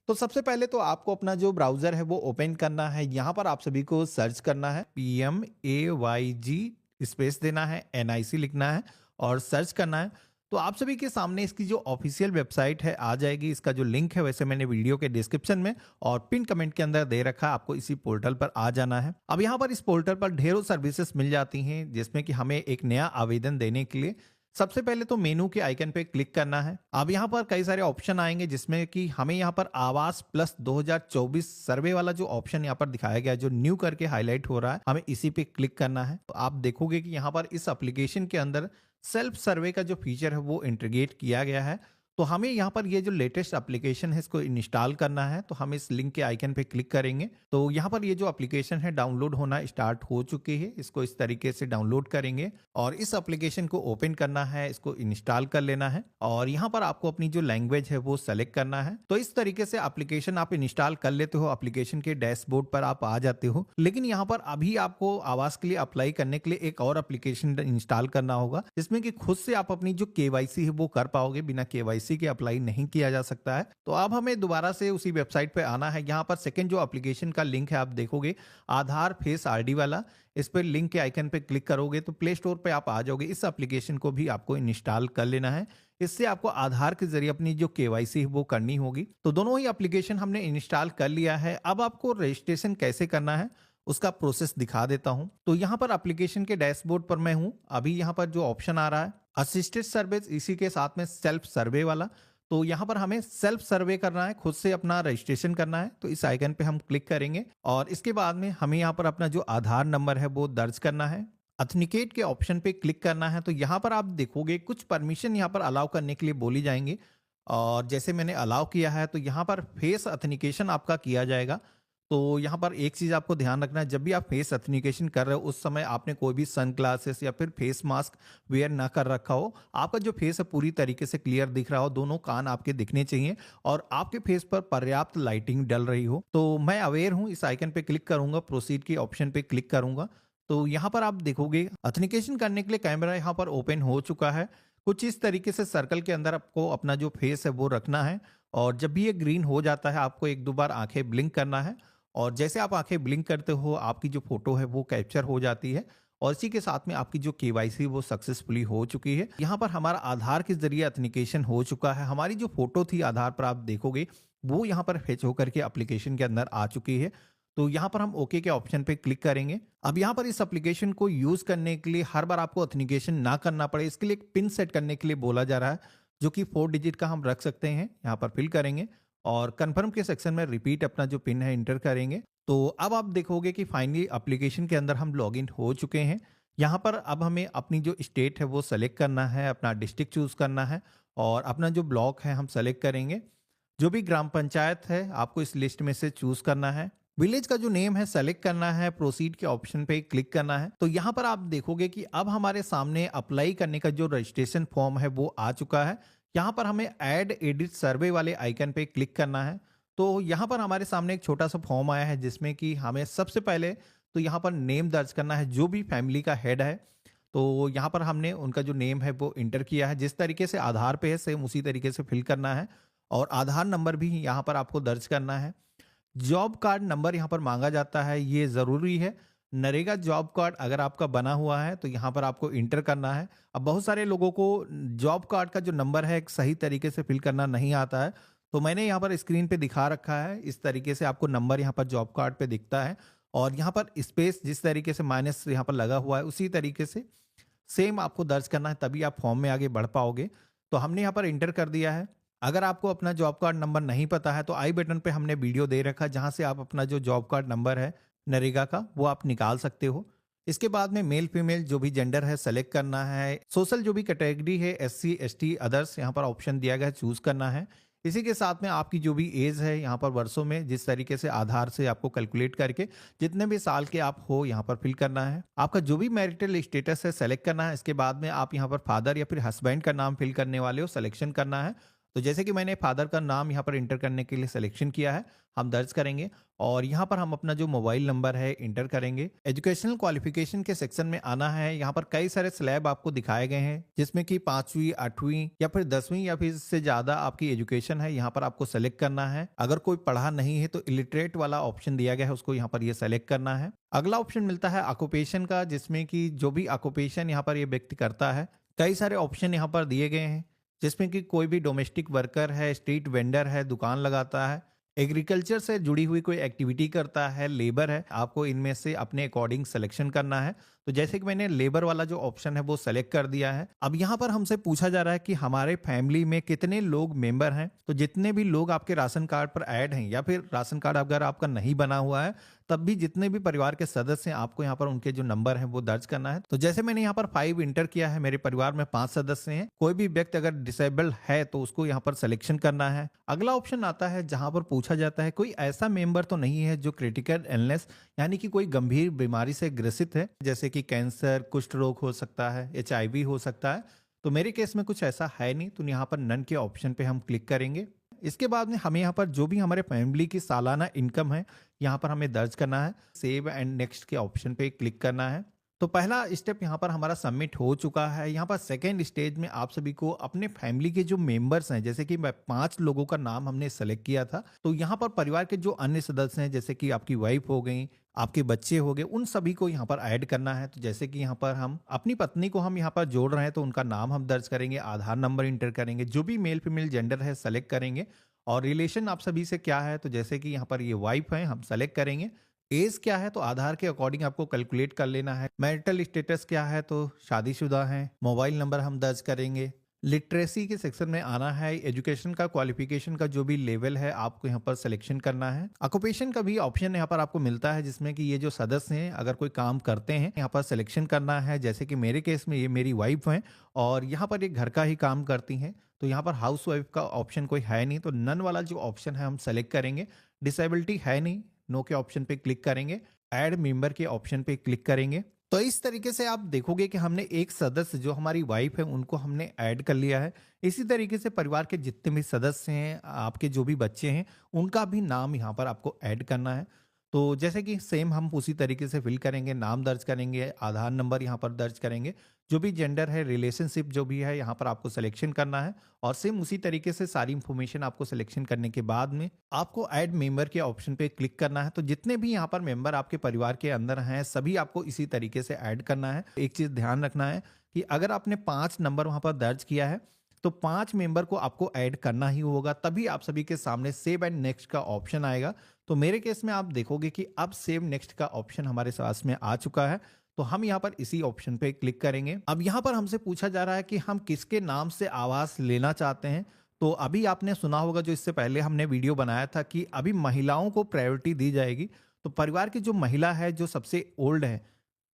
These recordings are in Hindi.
तो सबसे पहले तो आपको अपना जो ब्राउज़र है वो ओपन करना है। यहाँ पर आप सभी को सर्च करना है, PMAYG स्पेस देना है, NIC लिखना है और सर्च करना है। तो आप सभी के सामने इसकी जो ऑफ़िशियल वेबसाइट है आ जाएगी। इसका जो लिंक है वैसे मैंने वीडियो के डिस्क्रिप्शन में और पिन कमेंट के अंदर दे रखा है, आपको इसी पोर्टल पर आ जाना है। अब यहाँ पर इस पोर्टल पर ढेरों सर्विसेज़ मिल जाती हैं, जिसमें कि हमें एक नया आवेदन देने के लिए सबसे पहले तो मेनू के आइकन पे क्लिक करना है। अब यहाँ पर कई सारे ऑप्शन आएंगे, जिसमें कि हमें यहाँ पर आवास प्लस 2024 सर्वे वाला जो ऑप्शन यहाँ पर दिखाया गया है, जो न्यू करके हाईलाइट हो रहा है, हमें इसी पे क्लिक करना है। तो आप देखोगे कि यहाँ पर इस एप्लीकेशन के अंदर सेल्फ सर्वे का जो फीचर है वो इंटीग्रेट किया गया है। तो हमें यहाँ पर ये जो लेटेस्ट एप्लीकेशन है इसको इंस्टॉल करना है। तो हम इस लिंक के आइकन पे क्लिक करेंगे तो यहाँ पर ये जो एप्लीकेशन है डाउनलोड होना स्टार्ट हो चुकी है। इसको इस तरीके से डाउनलोड करेंगे और इस एप्लीकेशन को ओपन करना है, इसको इंस्टॉल कर लेना है और यहाँ पर आपको अपनी जो लैंग्वेज है वो सेलेक्ट करना है। तो इस तरीके से एप्लीकेशन आप इंस्टॉल कर लेते हो, एप्लीकेशन के डैशबोर्ड पर आप आ जाते हो। लेकिन यहाँ पर अभी आपको आवास के लिए अप्लाई करने के लिए एक और एप्लीकेशन इंस्टॉल करना होगा, जिसमें कि खुद से आप अपनी जो केवाईसी है वो कर पाओगे। बिना केवाईसी के अप्लाई नहीं किया जा सकता है। तो अब हमें दोबारा से उसी वेबसाइट पे आना है। यहाँ पर सेकंड जो एप्लीकेशन का लिंक है आप देखोगे, आधार फेस आरडी वाला। इस पर लिंक के आइकन पे क्लिक करोगे तो प्ले स्टोर पे आप आ जाओगे। इस एप्लीकेशन को भी आपको इंस्टॉल कर लेना है। इससे आपको आधार के जरिए अपनी जो केवाईसी है वो करनी होगी। तो दोनों ही एप्लीकेशन हमने इंस्टॉल कर लिया है। अब आपको रजिस्ट्रेशन कैसे करना है उसका प्रोसेस दिखा देता हूं। तो यहाँ पर एप्लीकेशन के डैशबोर्ड पर मैं हूं। अभी यहाँ पर जो ऑप्शन आ रहा है असिस्टेड सर्विस, इसी के साथ में सेल्फ सर्वे वाला। तो यहाँ पर हमें सेल्फ सर्वे करना है, खुद से अपना रजिस्ट्रेशन करना है। तो इस आइकन पे हम क्लिक करेंगे और इसके बाद में हमें यहाँ पर अपना जो आधार नंबर है वो दर्ज करना है। अथेंटिकेट के ऑप्शन पे क्लिक करना है। तो यहाँ पर आप देखोगे कुछ परमिशन यहाँ पर अलाउ करने के लिए बोली जाएंगे और जैसे मैंने अलाउ किया है तो यहाँ पर फेस अथेंटिकेशन आपका किया जाएगा। तो यहाँ पर एक चीज़ आपको ध्यान रखना है, जब भी आप फेस अथेंटिकेशन कर रहे हो उस समय आपने कोई भी सन ग्लासेस या फिर फेस मास्क वेयर ना कर रखा हो। आपका जो फेस है पूरी तरीके से क्लियर दिख रहा हो, दोनों कान आपके दिखने चाहिए और आपके फेस पर पर्याप्त लाइटिंग डल रही हो। तो मैं अवेयर हूँ, इस आइकन पे क्लिक करूंगा, प्रोसीड के ऑप्शन पे क्लिक करूंगा। तो यहाँ पर आप देखोगे अथेंटिकेशन करने के लिए कैमरा यहाँ पर ओपन हो चुका है। कुछ इस तरीके से सर्कल के अंदर आपको अपना जो फेस है वो रखना है और जब भी ये ग्रीन हो जाता है आपको एक दो बार आंखें ब्लिंक करना है और जैसे आप आंखें ब्लिंक करते हो आपकी जो फोटो है वो कैप्चर हो जाती है और इसी के साथ में आपकी जो केवाईसी वो सक्सेसफुली हो चुकी है। यहाँ पर हमारा आधार के जरिए एथेंटिकेशन हो चुका है। हमारी जो फोटो थी आधार पर आप देखोगे वो यहाँ पर फेच होकर के एप्लीकेशन के अंदर आ चुकी है। तो यहाँ पर हम ओके के ऑप्शन पे क्लिक करेंगे। अब यहाँ पर इस एप्लीकेशन को यूज करने के लिए हर बार आपको एथेंटिकेशन ना करना पड़े, इसके लिए एक पिन सेट करने के लिए बोला जा रहा है, जो कि 4 डिजिट का हम रख सकते हैं। यहाँ पर फिल करेंगे और कंफर्म के सेक्शन में रिपीट अपना जो पिन है इंटर करेंगे। तो अब आप देखोगे कि फाइनली एप्लीकेशन के अंदर हम लॉगिन हो चुके हैं। यहाँ पर अब हमें अपनी जो स्टेट है वो सेलेक्ट करना है, अपना डिस्ट्रिक्ट चूज करना है और अपना जो ब्लॉक है हम सेलेक्ट करेंगे। जो भी ग्राम पंचायत है आपको इस लिस्ट में से चूज करना है। विलेज का जो नेम है सेलेक्ट करना है, प्रोसीड के ऑप्शन पे क्लिक करना है। तो यहाँ पर आप देखोगे कि अब हमारे सामने अप्लाई करने का जो रजिस्ट्रेशन फॉर्म है वो आ चुका है। यहाँ पर हमें ऐड एडिट सर्वे वाले आइकन पे क्लिक करना है। तो यहाँ पर हमारे सामने एक छोटा सा फॉर्म आया है, जिसमें कि हमें सबसे पहले तो यहाँ पर नेम दर्ज करना है, जो भी फैमिली का हेड है। तो यहाँ पर हमने उनका जो नेम है वो इंटर किया है, जिस तरीके से आधार पे है सेम उसी तरीके से फिल करना है और आधार नंबर भी यहाँ पर आपको दर्ज करना है। जॉब कार्ड नंबर यहाँ पर मांगा जाता है, ये ज़रूरी है। नरेगा जॉब कार्ड अगर आपका बना हुआ है तो यहाँ पर आपको इंटर करना है। अब बहुत सारे लोगों को जॉब कार्ड का जो नंबर है एक सही तरीके से फिल करना नहीं आता है, तो मैंने यहाँ पर स्क्रीन पे दिखा रखा है। इस तरीके से आपको नंबर यहाँ पर जॉब कार्ड पे दिखता है और यहाँ पर स्पेस जिस तरीके से माइनस यहाँ पर लगा हुआ है उसी तरीके से सेम आपको दर्ज करना है, तभी आप फॉर्म में आगे बढ़ पाओगे। तो हमने यहाँ पर इंटर कर दिया है। अगर आपको अपना जॉब कार्ड नंबर नहीं पता है तो आई बटन पे हमने वीडियो दे रखा है, जहां से आप अपना जो जॉब कार्ड नंबर है नरेगा का वो आप निकाल सकते हो। इसके बाद में मेल फीमेल जो भी जेंडर है सेलेक्ट करना है। सोशल जो भी कैटेगरी है SC ST अदर्स यहाँ पर ऑप्शन दिया गया है, चूज करना है। इसी के साथ में आपकी जो भी एज है यहाँ पर वर्षों में जिस तरीके से आधार से आपको कैलकुलेट करके जितने भी साल के आप हो यहाँ पर फिल करना है। आपका जो भी मैरिटल स्टेटस है सेलेक्ट करना है। इसके बाद में आप यहाँ पर फादर या फिर हस्बैंड का नाम फिल करने वाले हो, सिलेक्शन करना है तो जैसे कि मैंने फादर का नाम यहाँ पर इंटर करने के लिए सिलेक्शन किया है, हम दर्ज करेंगे और यहाँ पर हम अपना जो मोबाइल नंबर है इंटर करेंगे। एजुकेशनल क्वालिफिकेशन के सेक्शन में आना है। यहाँ पर कई सारे स्लैब आपको दिखाए गए हैं जिसमें कि 5वीं 8वीं या फिर 10वीं या फिर इससे ज्यादा आपकी एजुकेशन है, यहाँ पर आपको सेलेक्ट करना है। अगर कोई पढ़ा नहीं है तो इलिटरेट वाला ऑप्शन दिया गया है, उसको यहाँ पर ये सेलेक्ट करना है। अगला ऑप्शन मिलता है ऑक्यूपेशन का, जिसमें कि जो भी ऑक्यूपेशन यहाँ पर ये व्यक्ति करता है, कई सारे ऑप्शन यहाँ पर दिए गए हैं जिसमें कि कोई भी डोमेस्टिक वर्कर है, स्ट्रीट वेंडर है, दुकान लगाता है, एग्रीकल्चर से जुड़ी हुई कोई एक्टिविटी करता है, लेबर है। आपको इनमें से अपने अकॉर्डिंग सिलेक्शन करना है। तो जैसे कि मैंने लेबर वाला जो ऑप्शन है वो सेलेक्ट कर दिया है। अब यहाँ पर हमसे पूछा जा रहा है कि हमारे फैमिली में कितने लोग मेंबर हैं। तो जितने भी लोग आपके राशन कार्ड पर ऐड हैं या फिर राशन कार्ड अगर आपका नहीं बना हुआ है तब भी जितने भी परिवार के सदस्य हैं आपको यहाँ पर उनके जो नंबर हैं वो दर्ज करना है। तो जैसे मैंने यहाँ पर 5 इंटर किया है, मेरे परिवार में 5 सदस्य हैं। कोई भी व्यक्ति अगर डिसेबल है तो उसको यहाँ पर सिलेक्शन करना है। अगला ऑप्शन आता है जहां पर पूछा जाता है कोई ऐसा मेंबर तो नहीं है जो क्रिटिकल इलनेस यानी कि कोई गंभीर बीमारी से ग्रसित है, जैसे कि कैंसर, कुष्ठ रोग हो सकता है, HIV हो सकता है। तो मेरे केस में कुछ ऐसा है नहीं, तो यहाँ पर नन के ऑप्शन पे हम क्लिक करेंगे। इसके बाद में हमें यहाँ पर जो भी हमारे फैमिली की सालाना इनकम है यहाँ पर हमें दर्ज करना है। सेव एंड नेक्स्ट के ऑप्शन पे क्लिक करना है। तो पहला स्टेप यहाँ पर हमारा सबमिट हो चुका है। यहाँ पर सेकेंड स्टेज में आप सभी को अपने फैमिली के जो मेंबर्स हैं, जैसे कि 5 लोगों का नाम हमने सेलेक्ट किया था, तो यहाँ पर परिवार के जो अन्य सदस्य हैं जैसे कि आपकी वाइफ हो गई, आपके बच्चे हो गए, उन सभी को यहाँ पर ऐड करना है। तो जैसे कि यहाँ पर हम अपनी पत्नी को हम यहाँ पर जोड़ रहे हैं तो उनका नाम हम दर्ज करेंगे, आधार नंबर इंटर करेंगे, जो भी मेल फीमेल जेंडर है सेलेक्ट करेंगे और रिलेशन आप सभी से क्या है, तो जैसे कि यहाँ पर ये वाइफ है हम सेलेक्ट करेंगे। एज क्या है तो आधार के अकॉर्डिंग आपको कैलकुलेट कर लेना है। मैरिटल स्टेटस क्या है तो शादीशुदा है। मोबाइल नंबर हम दर्ज करेंगे। लिटरेसी के सेक्शन में आना है। एजुकेशन का क्वालिफिकेशन का जो भी लेवल है आपको यहाँ पर सिलेक्शन करना है। ऑक्यूपेशन का भी ऑप्शन यहाँ पर आपको मिलता है जिसमें कि ये जो सदस्य हैं अगर कोई काम करते हैं यहाँ पर सिलेक्शन करना है। जैसे कि मेरे केस में ये मेरी वाइफ हैं और यहाँ पर ये घर का ही काम करती हैं, तो यहाँ पर हाउस वाइफ का ऑप्शन कोई है नहीं, तो नन वाला जो ऑप्शन है हम सेलेक्ट करेंगे। डिसेबिलिटी है नहीं, नो के ऑप्शन पे क्लिक करेंगे। ऐड मेंबर के ऑप्शन पे क्लिक करेंगे। तो इस तरीके से आप देखोगे कि हमने एक सदस्य जो हमारी वाइफ है उनको हमने ऐड कर लिया है। इसी तरीके से परिवार के जितने भी सदस्य हैं, आपके जो भी बच्चे हैं, उनका भी नाम यहाँ पर आपको ऐड करना है। तो जैसे कि सेम हम उसी तरीके से फिल करेंगे, नाम दर्ज करेंगे, आधार नंबर यहाँ पर दर्ज करेंगे, जो भी जेंडर है, रिलेशनशिप जो भी है यहाँ पर आपको सिलेक्शन करना है और सेम उसी तरीके से सारी इंफॉर्मेशन आपको सिलेक्शन करने के बाद में आपको ऐड मेंबर के ऑप्शन पे क्लिक करना है। तो जितने भी यहाँ पर मेंबर आपके परिवार के अंदर हैं सभी आपको इसी तरीके से ऐड करना है। एक चीज ध्यान रखना है कि अगर आपने 5 नंबर वहां पर दर्ज किया है तो 5 मेंबर को आपको ऐड करना ही होगा, तभी आप सभी के सामने सेव एंड नेक्स्ट का ऑप्शन आएगा। तो मेरे केस में आप देखोगे कि अब सेव नेक्स्ट का ऑप्शन हमारे पास में आ चुका है, तो हम यहाँ पर इसी ऑप्शन पे क्लिक करेंगे। अब यहाँ पर हमसे पूछा जा रहा है कि हम किसके नाम से आवास लेना चाहते हैं। तो अभी आपने सुना होगा जो इससे पहले हमने वीडियो बनाया था कि अभी महिलाओं को प्रायोरिटी दी जाएगी। तो परिवार की जो महिला है जो सबसे ओल्ड है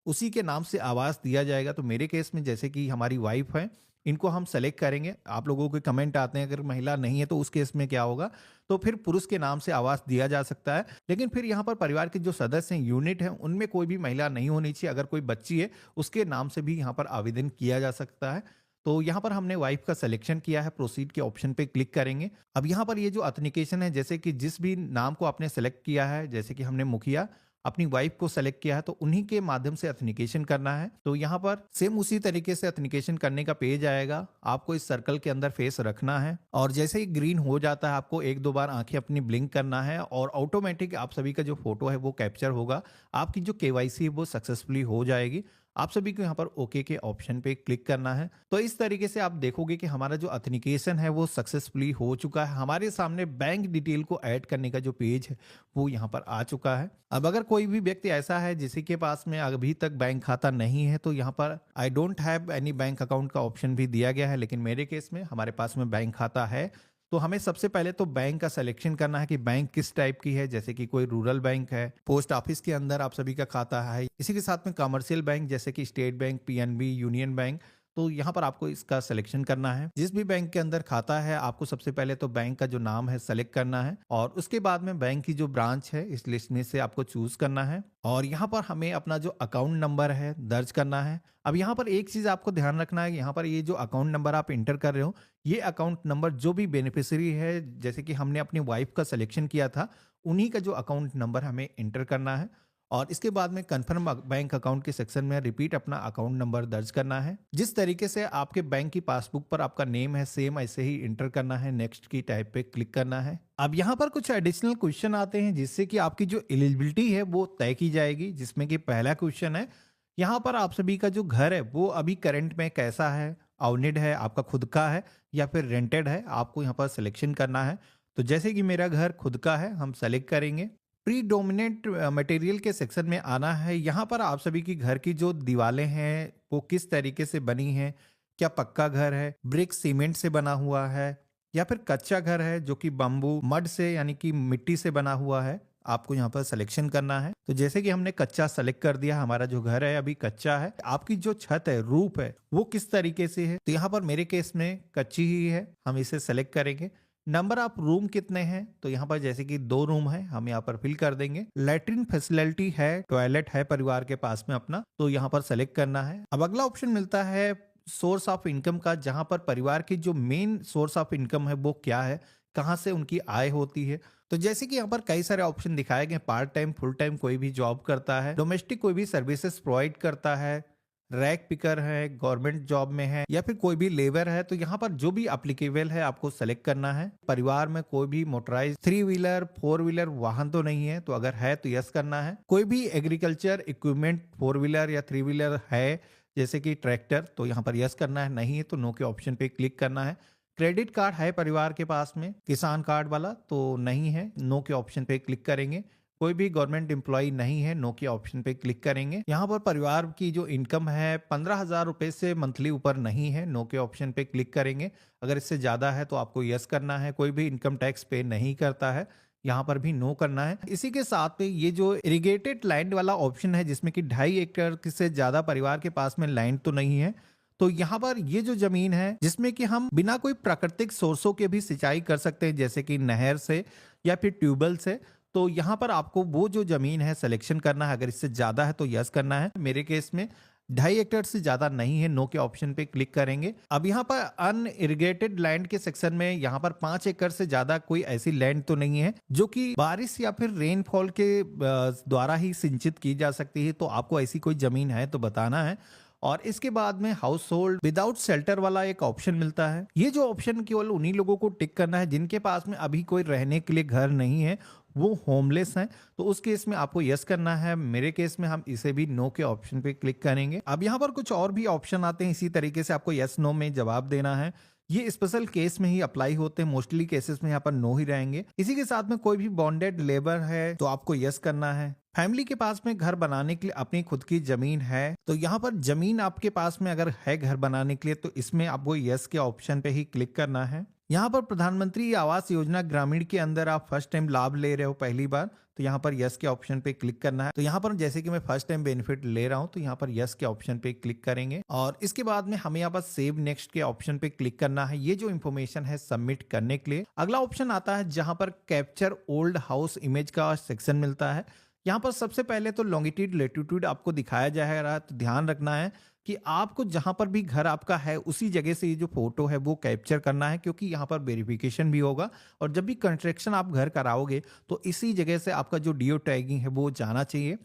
उसी के नाम से आवास दिया जाएगा। तो मेरे केस में जैसे कि हमारी वाइफ है, इनको हम सेलेक्ट करेंगे। आप लोगों के कमेंट आते हैं अगर महिला नहीं है तो उस केस में क्या होगा, तो फिर पुरुष के नाम से आवास दिया जा सकता है। लेकिन फिर यहाँ पर परिवार के जो सदस्य हैं, यूनिट है, उनमें कोई भी महिला नहीं होनी चाहिए। अगर कोई बच्ची है उसके नाम से भी यहाँ पर आवेदन किया जा सकता है। तो यहाँ पर हमने वाइफ का सिलेक्शन किया है, प्रोसीड के ऑप्शन पे क्लिक करेंगे। अब यहाँ पर ये जो ऑथेंटिकेशन है, जैसे कि जिस भी नाम को आपने सेलेक्ट किया है, जैसे कि हमने मुखिया अपनी वाइफ को सेलेक्ट किया है तो उन्हीं के माध्यम से ऑथेंटिकेशन करना है। तो यहाँ पर सेम उसी तरीके से ऑथेंटिकेशन करने का पेज आएगा। आपको इस सर्कल के अंदर फेस रखना है और जैसे ही ग्रीन हो जाता है आपको 1-2 बार आंखें अपनी ब्लिंक करना है और ऑटोमेटिक आप सभी का जो फोटो है वो कैप्चर होगा। आपकी जो KYC है वो सक्सेसफुली हो जाएगी। आप सभी को यहाँ पर ओके के ऑप्शन पे क्लिक करना है। तो इस तरीके से आप देखोगे कि हमारा जो ऑथेंटिकेशन है वो सक्सेसफुली हो चुका है। हमारे सामने बैंक डिटेल को ऐड करने का जो पेज है वो यहाँ पर आ चुका है। अब अगर कोई भी व्यक्ति ऐसा है जिसके के पास में अभी तक बैंक खाता नहीं है तो यहाँ पर I don't have any bank account का ऑप्शन भी दिया गया है, लेकिन मेरे केस में हमारे पास में बैंक खाता है। तो हमें सबसे पहले तो बैंक का सिलेक्शन करना है कि बैंक किस टाइप की है, जैसे कि कोई रूरल बैंक है, पोस्ट ऑफिस के अंदर आप सभी का खाता है, इसी के साथ में कमर्शियल बैंक जैसे कि state bank, PNB, union bank. तो यहाँ पर आपको इसका सिलेक्शन करना है। जिस भी बैंक के अंदर खाता है आपको सबसे पहले तो बैंक का जो नाम है सेलेक्ट करना है और उसके बाद में बैंक की जो ब्रांच है इस लिस्ट में से आपको चूज करना है और यहाँ पर हमें अपना जो अकाउंट नंबर है दर्ज करना है। अब यहाँ पर एक चीज आपको ध्यान रखना है, यहाँ पर ये जो अकाउंट नंबर आप इंटर कर रहे हो ये अकाउंट नंबर जो भी बेनिफिशियरी है, जैसे कि हमने अपनी वाइफ का सिलेक्शन किया था, उन्हीं का जो अकाउंट नंबर हमें इंटर करना है और इसके बाद में कंफर्म बैंक अकाउंट के सेक्शन में रिपीट अपना अकाउंट नंबर दर्ज करना है। जिस तरीके से आपके बैंक की पासबुक पर आपका नेम है सेम ऐसे ही इंटर करना है। नेक्स्ट की टाइप पे क्लिक करना है। अब यहाँ पर कुछ एडिशनल क्वेश्चन आते हैं जिससे कि आपकी जो एलिजिबिलिटी है वो तय की जाएगी, जिसमें कि पहला क्वेश्चन है यहाँ पर आप सभी का जो घर है वो अभी करंट में कैसा है, ओनेड है, आपका खुद का है या फिर रेंटेड है, आपको यहाँ पर सिलेक्शन करना है। तो जैसे कि मेरा घर खुद का है, हम सेलेक्ट करेंगे। प्रीडोमिनेंट मटेरियल के सेक्शन में आना है। यहाँ पर आप सभी की घर की जो दीवारें हैं वो किस तरीके से बनी है, क्या पक्का घर है, ब्रिक सीमेंट से बना हुआ है या फिर कच्चा घर है जो कि बम्बू मड से यानी कि मिट्टी से बना हुआ है, आपको यहाँ पर सिलेक्शन करना है। तो जैसे कि हमने कच्चा सेलेक्ट कर दिया, हमारा जो घर है अभी कच्चा है। आपकी जो छत है, रूफ है, वो किस तरीके से है, तो यहाँ पर मेरे केस में कच्ची ही है, हम इसे सेलेक्ट करेंगे। नंबर ऑफ रूम कितने हैं, तो यहाँ पर जैसे कि 2 रूम है, हम यहाँ पर फिल कर देंगे। लैट्रिन फैसिलिटी है, टॉयलेट है परिवार के पास में अपना, तो यहाँ पर सेलेक्ट करना है। अब अगला ऑप्शन मिलता है सोर्स ऑफ इनकम का, जहां पर परिवार की जो मेन सोर्स ऑफ इनकम है वो क्या है, कहां से उनकी आय होती है। तो जैसे कि यहाँ पर कई सारे ऑप्शन दिखाए गए, पार्ट टाइम, फुल टाइम, कोई भी जॉब करता है, डोमेस्टिक कोई भी सर्विसेज प्रोवाइड करता है, रैक पिकर है, गवर्नमेंट जॉब में है या फिर कोई भी लेबर है। तो यहाँ पर जो भी एप्लीकेबल है आपको सेलेक्ट करना है। परिवार में कोई भी मोटराइज 3 व्हीलर 4 व्हीलर वाहन तो नहीं है, तो अगर है तो यस करना है। कोई भी एग्रीकल्चर इक्विपमेंट 4 व्हीलर या 3 व्हीलर है जैसे कि ट्रैक्टर, तो यहाँ पर यस करना है। नहीं है तो नो के ऑप्शन पे क्लिक करना है। क्रेडिट कार्ड है परिवार के पास में, किसान कार्ड वाला, तो नहीं है, नो के ऑप्शन पे क्लिक करेंगे। कोई भी गवर्नमेंट एम्प्लॉय नहीं है, नो के ऑप्शन पे क्लिक करेंगे। यहाँ पर परिवार की जो इनकम है 15,000 रुपए से मंथली ऊपर नहीं है, नो के ऑप्शन पे क्लिक करेंगे। अगर इससे ज्यादा है तो आपको यस करना है। कोई भी इनकम टैक्स पे नहीं करता है, यहाँ पर भी नो करना है। इसी के साथ में ये जो इरिगेटेड लैंड वाला ऑप्शन है जिसमें कि 2.5 एकड़ से ज्यादा परिवार के पास में लैंड तो नहीं है, तो यहाँ पर ये जो जमीन है जिसमें कि हम बिना कोई प्राकृतिक सोर्सों के भी सिंचाई कर सकते हैं जैसे कि नहर से या फिर ट्यूबवेल से, तो यहाँ पर आपको वो जो जमीन है सिलेक्शन करना है। अगर इससे ज्यादा है तो यस करना है। मेरे केस में 2.5 एकड़ से ज्यादा नहीं है, नो के ऑप्शन पे क्लिक करेंगे। अब यहाँ पर अनइरिगेटेड लैंड के सेक्शन में यहाँ पर 5 एकड़ से ज्यादा कोई ऐसी लैंड तो नहीं है जो कि बारिश या फिर रेनफॉल के द्वारा ही सिंचित की जा सकती है, तो आपको ऐसी कोई जमीन है तो बताना है। और इसके बाद में हाउस होल्ड विदाउट शेल्टर वाला एक ऑप्शन मिलता है। ये जो ऑप्शन केवल उन्हीं लोगों को टिक करना है जिनके पास में अभी कोई रहने के लिए घर नहीं है, वो होमलेस हैं, तो उस केस में आपको यस करना है। मेरे केस में हम इसे भी नो के ऑप्शन पे क्लिक करेंगे। अब यहाँ पर कुछ और भी ऑप्शन आते हैं, इसी तरीके से आपको यस नो में जवाब देना है। ये स्पेशल केस में ही अप्लाई होते हैं, मोस्टली केसेस में यहाँ पर नो ही रहेंगे। इसी के साथ में कोई भी बॉन्डेड लेबर है तो आपको यस करना है। फैमिली के पास में घर बनाने के लिए अपनी खुद की जमीन है, तो यहाँ पर जमीन आपके पास में अगर है घर बनाने के लिए तो इसमें आपको यस के ऑप्शन पे ही क्लिक करना है। यहाँ पर प्रधानमंत्री आवास योजना ग्रामीण के अंदर आप फर्स्ट टाइम लाभ ले रहे हो पहली बार, तो यहाँ पर यस के ऑप्शन पे क्लिक करना है। तो यहाँ पर जैसे कि मैं फर्स्ट टाइम बेनिफिट ले रहा हूँ तो यहाँ पर यस के ऑप्शन पे क्लिक करेंगे और इसके बाद में हमें यहाँ पर सेव नेक्स्ट के ऑप्शन पे क्लिक करना है। ये जो इन्फॉर्मेशन है सबमिट करने के लिए अगला ऑप्शन आता है जहाँ पर कैप्चर ओल्ड हाउस इमेज का सेक्शन मिलता है। यहाँ पर सबसे पहले तो लॉन्गिट्यूड लेटीट्यूड आपको दिखाया जाएगा, तो ध्यान रखना है कि आपको जहां पर भी घर आपका है उसी जगह से ये जो फोटो है वो कैप्चर करना है, क्योंकि यहाँ पर वेरिफिकेशन भी होगा और जब भी कंस्ट्रक्शन आप घर कराओगे तो इसी जगह से आपका जो जियो टैगिंग है वो जाना चाहिए।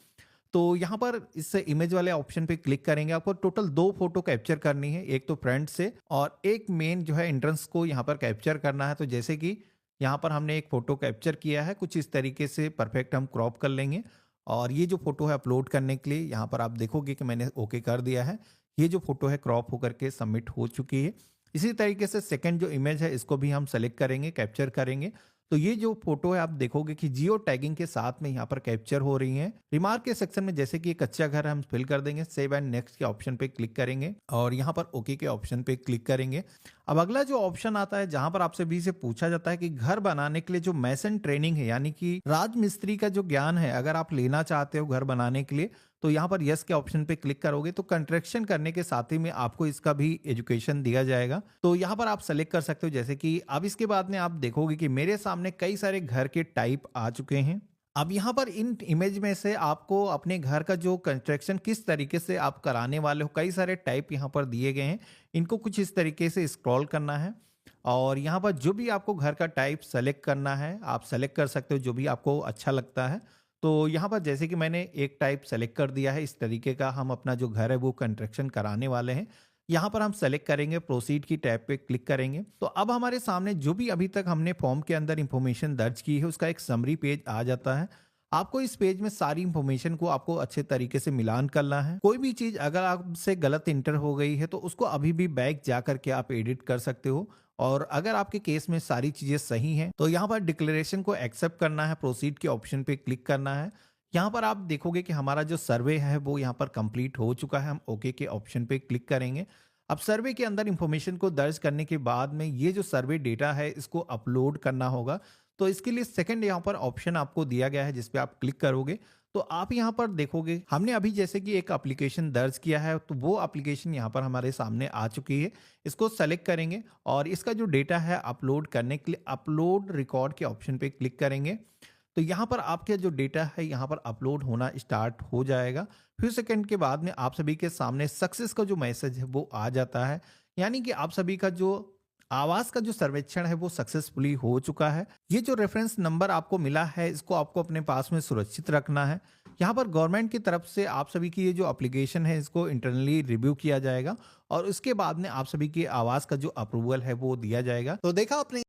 तो यहाँ पर इस इमेज वाले ऑप्शन पे क्लिक करेंगे। आपको टोटल 2 फोटो कैप्चर करनी है, एक तो फ्रंट से और एक मेन जो है एंट्रेंस को यहाँ पर कैप्चर करना है। तो जैसे कि यहाँ पर हमने एक फोटो कैप्चर किया है, कुछ इस तरीके से परफेक्ट हम क्रॉप कर लेंगे और ये जो फोटो है अपलोड करने के लिए यहाँ पर आप देखोगे कि मैंने ओके कर दिया है। ये जो फोटो है क्रॉप होकर के सबमिट हो चुकी है। इसी तरीके से सेकंड जो इमेज है इसको भी हम सेलेक्ट करेंगे, कैप्चर करेंगे। तो ये जो फोटो है आप देखोगे कि जियो टैगिंग के साथ में यहाँ पर कैप्चर हो रही है। रिमार्क के सेक्शन में जैसे कि एक कच्चा घर है हम फिल कर देंगे, सेव एंड नेक्स्ट के ऑप्शन पे क्लिक करेंगे और यहाँ पर ओके के ऑप्शन पे क्लिक करेंगे। अब अगला जो ऑप्शन आता है जहां पर आपसे भी से पूछा जाता है कि घर बनाने के लिए जो मैसन ट्रेनिंग है यानी कि राजमिस्त्री का जो ज्ञान है अगर आप लेना चाहते हो घर बनाने के लिए, तो यहाँ पर यस के ऑप्शन पे क्लिक करोगे तो कंस्ट्रक्शन करने के साथ ही में आपको इसका भी एजुकेशन दिया जाएगा। तो यहाँ पर आप सेलेक्ट कर सकते हो, जैसे कि अब इसके बाद में आप देखोगे कि मेरे सामने कई सारे घर के टाइप आ चुके हैं। अब यहाँ पर इन इमेज में से आपको अपने घर का जो कंस्ट्रक्शन किस तरीके से आप कराने वाले हो, कई सारे टाइप यहाँ पर दिए गए हैं। इनको कुछ इस तरीके से स्क्रॉल करना है और यहाँ पर जो भी आपको घर का टाइप सेलेक्ट करना है आप सेलेक्ट कर सकते हो, जो भी आपको अच्छा लगता है। तो यहाँ पर जैसे कि मैंने एक टाइप सेलेक्ट कर दिया है, इस तरीके का हम अपना जो घर है वो कंस्ट्रक्शन कराने वाले हैं। यहाँ पर हम सेलेक्ट करेंगे, प्रोसीड की टैब पे क्लिक करेंगे। तो अब हमारे सामने जो भी अभी तक हमने फॉर्म के अंदर इंफॉर्मेशन दर्ज की है उसका एक समरी पेज आ जाता है। आपको इस पेज में सारी इंफॉर्मेशन को आपको अच्छे तरीके से मिलान करना है। कोई भी चीज अगर आपसे गलत इंटर हो गई है तो उसको अभी भी बैक जा करके आप एडिट कर सकते हो। और अगर आपके केस में सारी चीजें सही हैं तो यहाँ पर डिक्लेरेशन को एक्सेप्ट करना है, प्रोसीड के ऑप्शन पे क्लिक करना है। यहाँ पर आप देखोगे कि हमारा जो सर्वे है वो यहाँ पर कंप्लीट हो चुका है। हम ओके के ऑप्शन पे क्लिक करेंगे। अब सर्वे के अंदर इंफॉर्मेशन को दर्ज करने के बाद में ये जो सर्वे डेटा है इसको अपलोड करना होगा। तो इसके लिए सेकंड यहाँ पर ऑप्शन आपको दिया गया है जिस पे आप क्लिक करोगे तो आप यहाँ पर देखोगे हमने अभी जैसे कि एक एप्लीकेशन दर्ज किया है तो वो एप्लीकेशन यहाँ पर हमारे सामने आ चुकी है। इसको सेलेक्ट करेंगे और इसका जो डेटा है अपलोड करने के लिए अपलोड रिकॉर्ड के ऑप्शन पे क्लिक करेंगे। तो यहाँ पर आपके जो डेटा है यहाँ पर अपलोड होना स्टार्ट हो जाएगा। फिर सेकंड के बाद में आप सभी के सामने सक्सेस का जो मैसेज है वो आ जाता है, यानी कि आप सभी का जो आवास का जो सर्वेक्षण है वो सक्सेसफुली हो चुका है। ये जो रेफरेंस नंबर आपको मिला है इसको आपको अपने पास में सुरक्षित रखना है। यहाँ पर गवर्नमेंट की तरफ से आप सभी की ये जो एप्लीकेशन है इसको इंटरनली रिव्यू किया जाएगा और उसके बाद में आप सभी के आवास का जो अप्रूवल है वो दिया जाएगा। तो देखा आपने